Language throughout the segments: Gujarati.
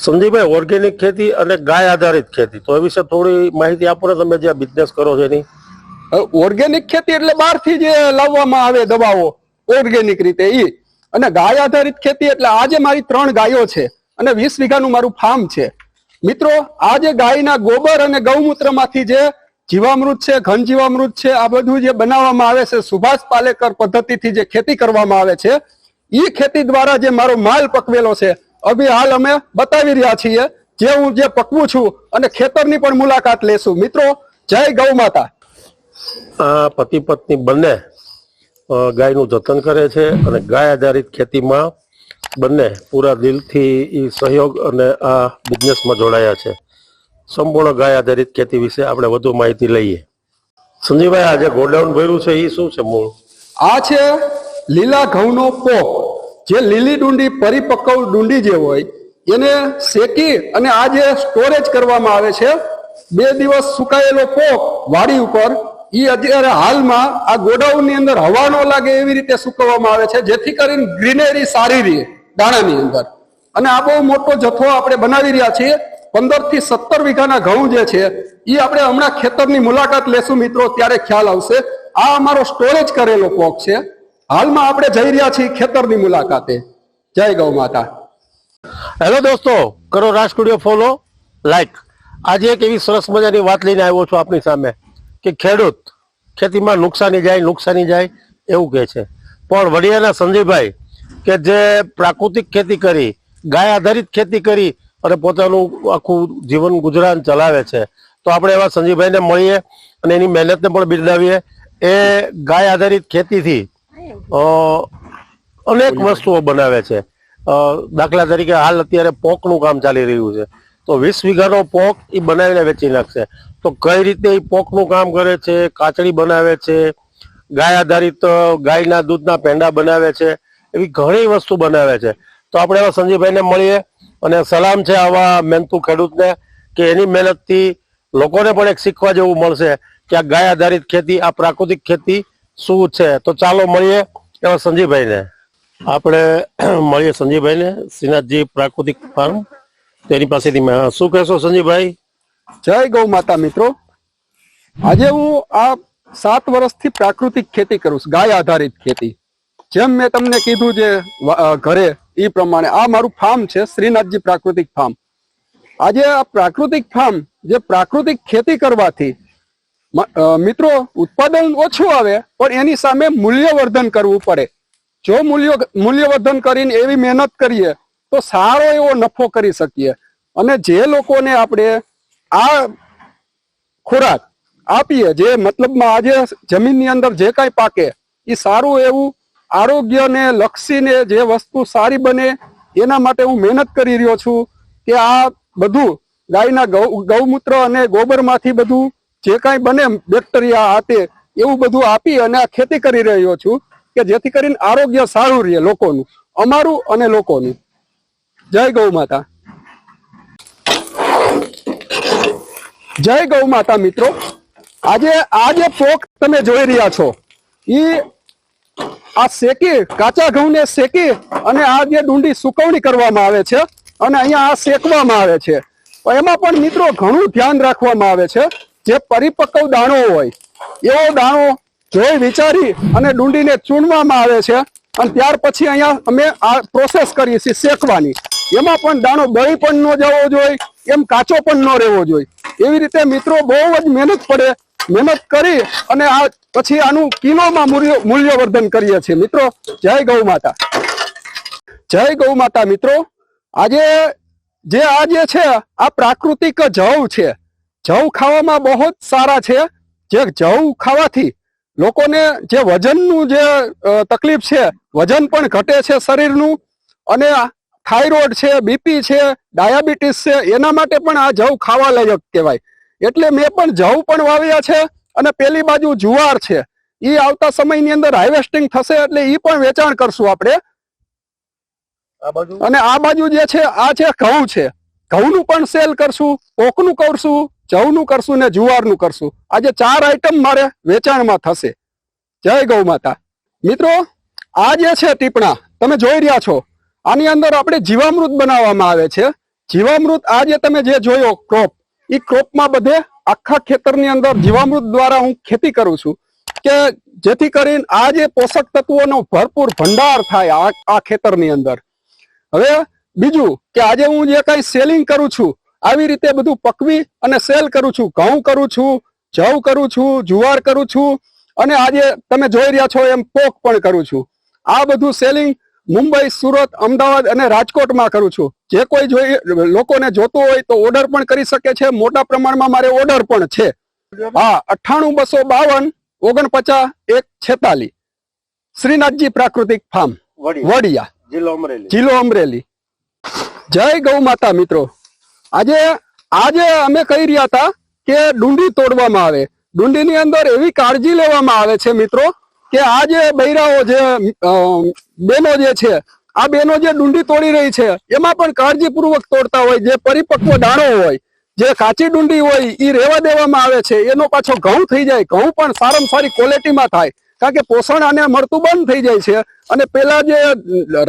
સંજીભાઈ, ઓર્ગેનિક ખેતી અને ગાય આધારિત ખેતી, તો એ વિશે થોડી માહિતી આપો ને. તમે જે બિઝનેસ કરો છો એની. ઓર્ગેનિક ખેતી એટલે બહારથી જે લાવવામાં આવે દવાઓ ઓર્ગેનિક રીતે ઈ, અને ગાય આધારિત ખેતી એટલે આજે મારી 3 ગાયો છે અને 20 વીઘાનું મારું ફાર્મ છે. મિત્રો, આ જે ગાયના ગોબર અને ગૌમૂત્રમાંથી જે જીવામૃત છે, ઘન જીવામૃત છે, આ બધું જે બનાવવામાં આવે છે સુભાષ પાલેકર પદ્ધતિથી જે ખેતી કરવામાં આવે છે, ઈ ખેતી દ્વારા જે મારો માલ પકવેલો છે અભી હાલ અમે બતાવી રહ્યા છીએ, જે હું જે પકવું છું, અને ખેતરની પણ મુલાકાત લેશું. મિત્રો, જય ગૌ માતા. આ પતિ પત્ની બંને ગાયનું જતન કરે છે અને ગાય આધારિત ખેતીમાં બંને પૂરા દિલથી સહયોગ અને આ બિઝનેસમાં જોડાયા છે. સંપૂર્ણ ગાય આધારિત ખેતી વિશે આપણે વધુ માહિતી લઈએ. સંજીભાઈ, આ જે ગોડાઉન ભર્યું છે એ શું છે મૂળ? આ છે લીલા ઘઉંનો પોક. જે લીલી ડુંડી પરિપક્વ ડુંડી જે હોય એને શેકી અને આ જે સ્ટોરેજ કરવામાં આવે છે, 2 દિવસ સુકાયેલો પોક વાડી ઉપર, ઈ અત્યારે હાલમાં આ ગોડાઉનની અંદર હવા ન લાગે એવી રીતે સુકવવામાં આવે છે, જેથી કરીને ગ્રીનરી સારી રહે દાણાની અંદર. અને આ બહુ મોટો જથ્થો આપણે બનાવી રહ્યા છીએ. 15 થી 17 વીઘાના ઘઉં જે છે એ આપણે હમણાં ખેતરની મુલાકાત લેશું મિત્રો, ત્યારે ખ્યાલ આવશે. આ અમારો સ્ટોરેજ કરેલો પોક છે. હાલમાં આપણે જઈ રહ્યા છીએ ખેતરની મુલાકાતે. જય ગૌ માતા. હેલો દોસ્તો, કરો રાજ સ્ટુડિયો ફોલો, લાઈક. આજે એક એવી સરસ મજાની વાત લઈને આવ્યો છું આપની સામે કે ખેડૂત ખેતીમાં નુકસાની જાય એવું કહે છે, પણ વડિયાના સંજયભાઈ કે જે પ્રાકૃતિક ખેતી કરી, ગાય આધારિત ખેતી કરી અને પોતાનું આખું જીવન ગુજરાન ચલાવે છે. તો આપણે એવા સંજયભાઈને મળીએ અને એની મહેનતને પણ બિરદાવીએ. એ ગાય આધારિત ખેતીથી અનેક વસ્તુઓ બનાવે છે. દાખલા તરીકે હાલ અત્યારે પોકનું કામ ચાલી રહ્યું છે, તો 20 વીઘાનો પોક એ બનાવીને વેચી નાખશે. તો કઈ રીતે એ પોકનું કામ કરે છે, કાચળી બનાવે છે, ગાય આધારિત ગાયના દૂધના પેંડા બનાવે છે, એવી ઘણી વસ્તુ બનાવે છે. તો આપણે એવા સંજીભાઈને મળીએ અને સલામ છે આવા મહેનતુ ખેડૂતને કે એની મહેનતથી લોકોને પણ એક શીખવા જેવું મળશે કે આ ગાય આધારિત ખેતી, આ પ્રાકૃતિક ખેતી શું છે. તો ચાલો મળીએ એવા સંજીભાઈને. આપણે મળીએ સંજીભાઈને, શ્રીનાથજી પ્રાકૃતિક ફાર્મ, તેની પાસેથી. શું કહેશો સંજીભાઈ? જય ગૌ માતા. મિત્રો, આજે હું આ 7 વર્ષથી પ્રાકૃતિક ખેતી કરું છું, ગાય આધારિત ખેતી. જેમ મેં તમને કીધું જે ઘરે એ પ્રમાણે આ મારું ફાર્મ છે, શ્રીનાથજી પ્રાકૃતિક ફાર્મ. આજે આ પ્રાકૃતિક ફાર્મ, જે પ્રાકૃતિક ખેતી કરવાથી મિત્રો ઉત્પાદન ઓછું આવે, પણ એની સામે મૂલ્યવર્ધન કરવું પડે. જો મૂલ્યવર્ધન કરીને એવી મહેનત કરીએ તો સારો એવો નફો કરી શકીએ. અને જે લોકોને આપણે આ ખોરાક આપીએ, જે મતલબમાં આજે જમીનની અંદર જે કાંઈ પાકે એ સારું એવું આરોગ્યને લક્ષીને જે વસ્તુ સારી બને એના માટે હું મહેનત કરી રહ્યો છું કે આ બધું ગાયના ગૌમૂત્ર અને ગોબરમાંથી બધું જે કાંઈ બને બેક્ટેરિયા આતે એવું બધું આપી અને આ ખેતી કરી રહ્યો છું કે જેથી કરીને આરોગ્ય સારું રહે લોકોનું, અમારું અને લોકોનું. જય ગૌ માતા. જય ગૌ માતા. મિત્રો, આજે આ જે પોક તમે જોઈ રહ્યા છો ઈ આ શેકી, કાચા ઘઉંને શેકી અને આ જે ડુંડી સુકવણી કરવામાં આવે છે અને અહીંયા આ શેકવામાં આવે છે. એમાં પણ મિત્રો ઘણું ધ્યાન રાખવામાં આવે છે. જે પરિપક્વ દાણો હોય એવો દાણો જોઈ વિચારી અને ડુંડીને ચૂનવામાં આવે છે અને ત્યાર પછી અહીંયા અમે આ પ્રોસેસ કરીએ છીએ શેકવાની. એમાં પણ દાણો બળી પણ ન જવો જોઈએ, એમ કાચો પણ ન રહેવો જોઈએ. એવી રીતે મિત્રો બહુ જ મહેનત પડે. મહેનત કરી અને આ પછી આનું કિલોમાં મૂલ્યવર્ધન કરીએ છીએ. મિત્રો, જય ગૌ માતા. જય ગૌ માતા. મિત્રો, આજે જે છે આ પ્રાકૃતિક જવ છે. જવ ખાવામાં બહુ જ સારા છે. જે જવ ખાવાથી લોકોને જે વજનનું જે તકલીફ છે, વજન પણ ઘટે છે શરીરનું, અને થાઇરોઇડ છે, બીપી છે, ડાયાબિટીસ છે, એના માટે પણ આ જવ ખાવા લાયક કહેવાય. એટલે મેં પણ જવ પણ વાવ્યા છે. અને પેલી બાજુ જુવાર છે, એ આવતા સમયની અંદર હાર્વેસ્ટિંગ થશે એટલે એ પણ વેચાણ કરશું આપણે. અને આ બાજુ જે છે આ છે ઘઉં છે, ઘઉંનું પણ સેલ કરશું, પોકનું કરશું, જવનું કરશું ને જુવારનું કરશું. આજે 4 આઈટમ મારે વેચાણમાં થશે. જય ગૌ માતા. મિત્રો, આ જે છે ટીપણા તમે જોઈ રહ્યા છો, આની અંદર આપણે જીવામૃત બનાવવામાં આવે છે. જીવામૃત આ જે તમે જે જોયો ક્રોપ, એ ક્રોપમાં બધે આખા ખેતરની અંદર જીવામૃત દ્વારા હું ખેતી કરું છું કે જેથી કરીને આ જે પોષક તત્વોનો ભરપૂર ભંડાર થાય આ ખેતરની અંદર. હવે બીજું કે આજે હું જે કઈ સેલિંગ કરું છું આવી રીતે બધું પકવી અને સેલ કરું છું. ઘઉં કરું છું, જવ કરું છું, જુવાર કરું છું અને આજે તમે જોઈ રહ્યા છો એમ પોક પણ કરું છું. આ બધું સેલિંગ મુંબઈ, સુરત, અમદાવાદ અને રાજકોટમાં કરું છું. જે કોઈ લોકોને જોતું હોય તો ઓર્ડર પણ કરી શકે છે. મોટા પ્રમાણમાં મારે ઓર્ડર પણ છે. હા, 98 252 49 146 શ્રીનાથજી પ્રાકૃતિક ફાર્મ, વડિયા, જિલ્લો અમરેલી. જય ગૌ માતા મિત્રો. આજે અમે કહી રહ્યા હતા કે ડુંડી તોડવામાં આવે. ડુંડીની અંદર એવી કાળજી લેવામાં આવે છે મિત્રો કે આ જે બૈરાઓ જે બેનો જે છે, આ બેનો જે ડુંડી તોડી રહી છે એમાં પણ કાળજીપૂર્વક તોડતા હોય. જે પરિપક્વ દાણો હોય, જે કાચી ડુંડી હોય એ રેવા દેવામાં આવે છે. એનો પાછો ઘઉં થઈ જાય. ઘઉં પણ સારામાં સારી ક્વોલિટીમાં થાય, કારણ કે પોષણ આને મળતું બંધ થઈ જાય છે અને પેલા જે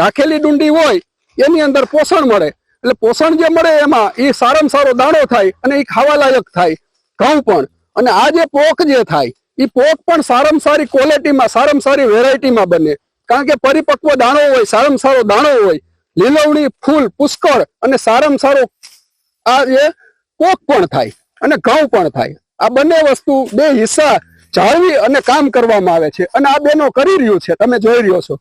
રાખેલી ડુંડી હોય એની અંદર પોષણ મળે. એટલે પોષણ જે મળે એમાં એ સારામાં સારો દાણો થાય અને એ ખાવા લાયક થાય ઘઉં પણ. અને આ જે પોક જે થાય એ પોક પણ સારામાં સારી ક્વોલિટીમાં, સારામાં સારી વેરાયટીમાં બને, કારણ કે પરિપક્વ દાણો હોય, સારામાં સારો દાણો હોય, લીલવણી ફૂલ પુષ્કળ અને સારામાં સારો આ જે પોક પણ થાય અને ઘઉં પણ થાય. આ બંને વસ્તુ બે હિસ્સા જાળવી અને કામ કરવામાં આવે છે અને આ બેનો કરી રહ્યું છે, તમે જોઈ રહ્યો છો.